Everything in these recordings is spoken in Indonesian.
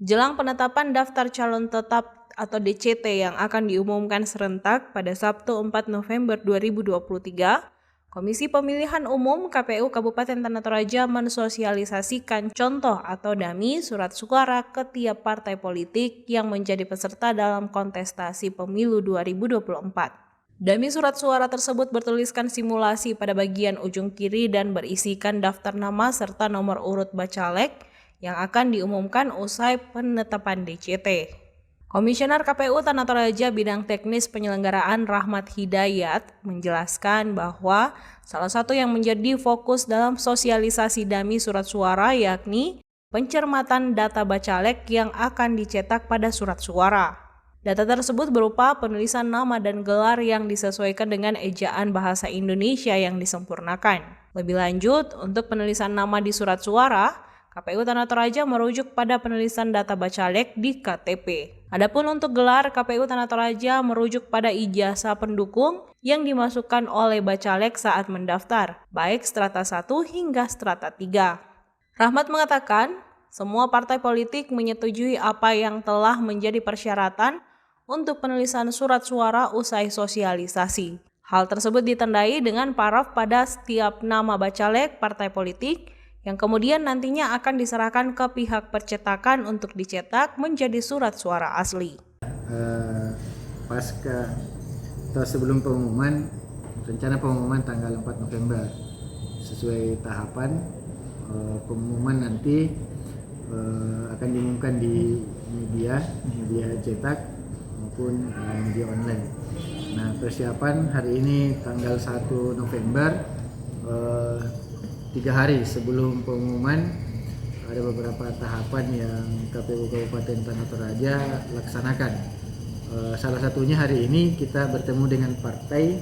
Jelang penetapan daftar calon tetap atau DCT yang akan diumumkan serentak pada Sabtu 4 November 2023, Komisi Pemilihan Umum KPU Kabupaten Tanah Toraja mensosialisasikan contoh atau dummy surat suara ke tiap partai politik yang menjadi peserta dalam kontestasi pemilu 2024. Dummy surat suara tersebut bertuliskan simulasi pada bagian ujung kiri dan berisikan daftar nama serta nomor urut bacalek yang akan diumumkan usai penetapan DCT. Komisioner KPU Tanah Toraja Bidang Teknis Penyelenggaraan Rahmat Hidayat menjelaskan bahwa salah satu yang menjadi fokus dalam sosialisasi dummy surat suara yakni pencermatan data bacalek yang akan dicetak pada surat suara. Data tersebut berupa penulisan nama dan gelar yang disesuaikan dengan ejaan bahasa Indonesia yang disempurnakan. Lebih lanjut, untuk penulisan nama di surat suara, KPU Tanah Toraja merujuk pada penulisan data bacalek di KTP. Adapun untuk gelar, KPU Tanah Toraja merujuk pada ijazah pendukung yang dimasukkan oleh bacalek saat mendaftar, baik strata 1 hingga strata 3. Rahmat mengatakan, semua partai politik menyetujui apa yang telah menjadi persyaratan untuk penulisan surat suara usai sosialisasi. Hal tersebut ditandai dengan paraf pada setiap nama bacalek partai politik yang kemudian nantinya akan diserahkan ke pihak percetakan untuk dicetak menjadi surat suara asli. Pasca atau sebelum pengumuman, rencana pengumuman tanggal 4 November sesuai tahapan pengumuman nanti akan diumumkan di media cetak maupun media online. Nah, persiapan hari ini tanggal 1 November 3 hari sebelum pengumuman ada beberapa tahapan yang KPU Kabupaten Tanah Toraja laksanakan. Salah satunya hari ini kita bertemu dengan partai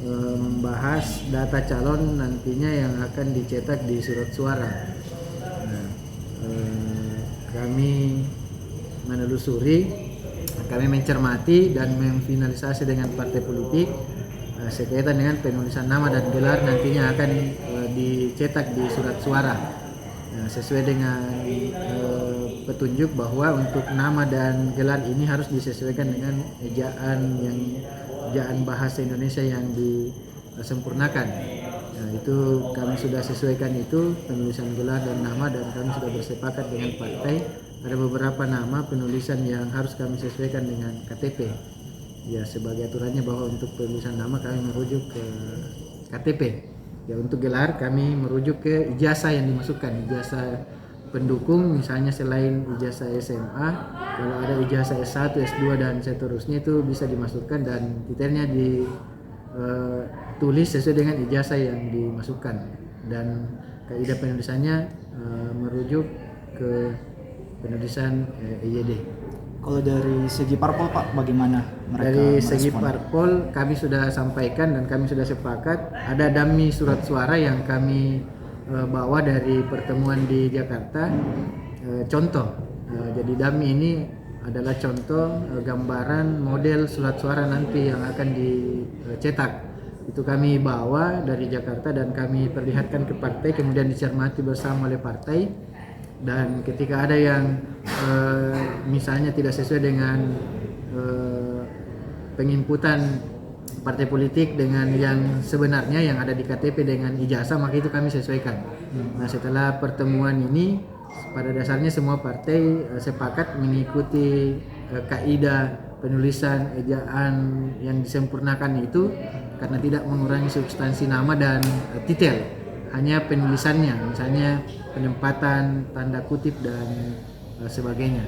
membahas data calon nantinya yang akan dicetak di surat suara. Nah, kami menelusuri, kami mencermati dan memfinalisasi dengan partai politik sekaitan dengan penulisan nama dan gelar nantinya akan dicetak di surat suara. Nah, sesuai dengan petunjuk bahwa untuk nama dan gelar ini harus disesuaikan dengan ejaan bahasa Indonesia yang disempurnakan. Nah, itu kami sudah sesuaikan itu penulisan gelar dan nama, dan kami sudah bersepakat dengan partai ada beberapa nama penulisan yang harus kami sesuaikan dengan KTP. Ya, sebagai aturannya bahwa untuk penulisan nama kami merujuk ke KTP. Ya, untuk gelar kami merujuk ke ijazah yang dimasukkan, ijazah pendukung misalnya selain ijazah SMA, kalau ada ijazah S1, S2 dan seterusnya itu bisa dimasukkan dan detailnya ditulis sesuai dengan ijazah yang dimasukkan, dan kaidah penulisannya merujuk ke penulisan EYD. Kalau dari segi parpol Pak, bagaimana mereka Dari merespon? segi parpol kami sudah sampaikan dan kami sudah sepakat ada dummy surat suara yang kami bawa dari pertemuan di Jakarta. Contoh, jadi dummy ini adalah contoh gambaran model surat suara nanti yang akan dicetak. Itu kami bawa dari Jakarta dan kami perlihatkan ke partai, kemudian dicermati bersama oleh partai. Dan ketika ada yang misalnya tidak sesuai dengan penginputan partai politik dengan yang sebenarnya yang ada di KTP dengan ijazah, maka itu kami sesuaikan. Nah, setelah pertemuan ini pada dasarnya semua partai sepakat mengikuti kaidah penulisan ejaan yang disempurnakan itu karena tidak mengurangi substansi nama dan detail, hanya penulisannya, misalnya penempatan tanda kutip dan sebagainya.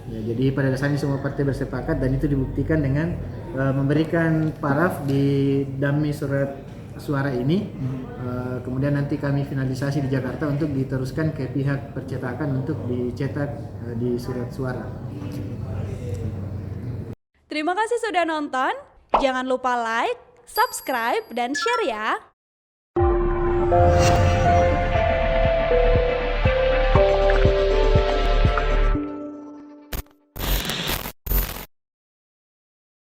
Ya, jadi pada dasarnya semua partai bersepakat dan itu dibuktikan dengan memberikan paraf di dummy surat suara ini. Kemudian nanti kami finalisasi di Jakarta untuk diteruskan ke pihak percetakan untuk dicetak di surat suara. Terima kasih sudah nonton. Jangan lupa like, subscribe, dan share ya.